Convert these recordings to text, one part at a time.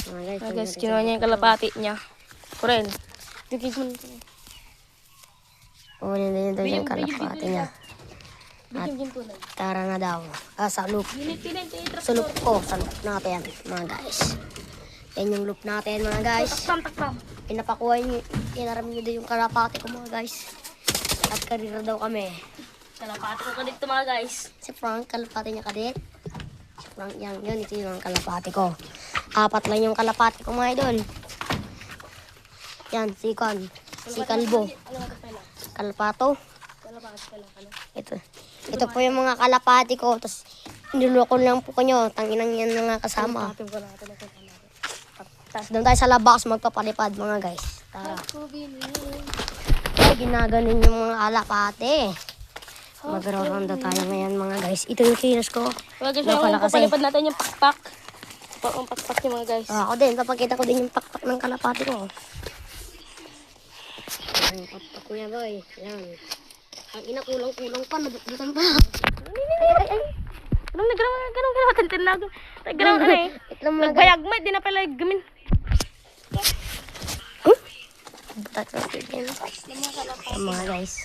Guys, kinuha niya yung kalapati niya. Kurel. Kunin din daw yung kalapati niya. At tara na daw. Sa loop. Sa loop ko. Sa loop natin, mga guys. Yan yung loop natin, mga guys. Pinapakuha niyo, inaram niyo daw yung kalapati ko, mga guys. At karira daw kami. Kalapati ko kadit to, mga guys. Si Frank, kalapati niya kadit. Si Frank, yan, ito yung kalapati ko. 4 lang yung kalapati ko, mga idol. Yan, si Kalbo. Kalapato. Ito po yung mga kalapati ko. Tapos, niluloko lang po kanyo. Tanginang yan mga kasama. Tapos, doon tayo sa labas magpapalipad, mga guys. Tara. Ay, ginaganon yung mga kalapati. Magroronda tayo ngayon, mga guys. Ito yung kinos ko. Mga guys, papalipad natin yung pakpak. Ang pakpak yung mga guys. Ako din, papakita ko din yung pakpak ng kalapati ko. Ang pakpak ko yan, boy. Yan. Ang ina, kulang-kulang pa. Nabutan pa. Ay. Anong nagano'n? Tintinag. Nagano'n ka na eh. Nagbayagmay, di na pala gamin. Yung mga guys.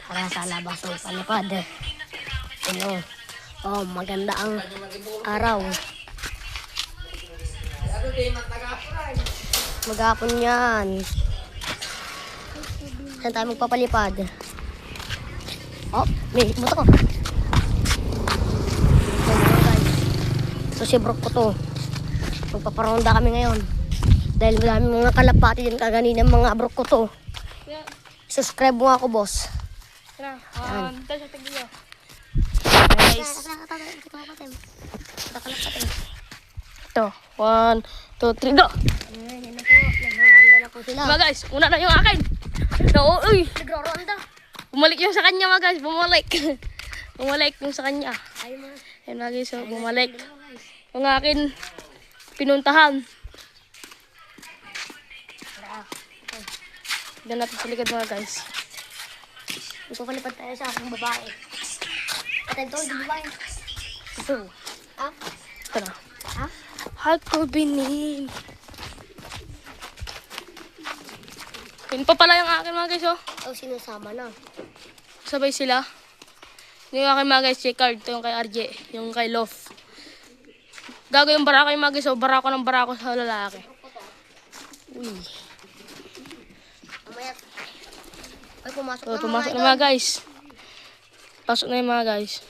Para sa labas ng palipad. Ano? Oh, maganda ang araw. Maghapon yan. Saan tayo magpapalipad? Oh, may buto ko. Ito si Brook ko to. Magpaparonda kami ngayon. Dahil maraming mga kalapati din kaganina mga Brook ko to. Subscribe mo ako, boss. Tayo sa tagiyo. Ito. 1, 2, 3, go! Nagroranda na po sila. Mga guys, una na yung akin. No, uy! Nagroranda. Bumalik yung sa kanya, mga guys. Bumalik. Bumalik yung sa kanya. Ayun mga guys, so, bumalik. Yung akin, pinuntahan. Diyan natin sa likod, mga guys. Ipapalipad tayo sa aking babae. At ito, yung babae. Ito. Ha? Ito na. Ha? Hakubinin. Yun pa pala yung akin, mga guys, oh. Oh, sinasama na. Sabay sila. Yung akin, mga guys, si card. Ito yung kay RJ. Yung kay Lof. Gago yung barako yung mga guys, oh. Barako ng barako sa lalaki. Uy. Ay, pumasok So, na pumasok mga na mga guys. Pasok na yung mga guys.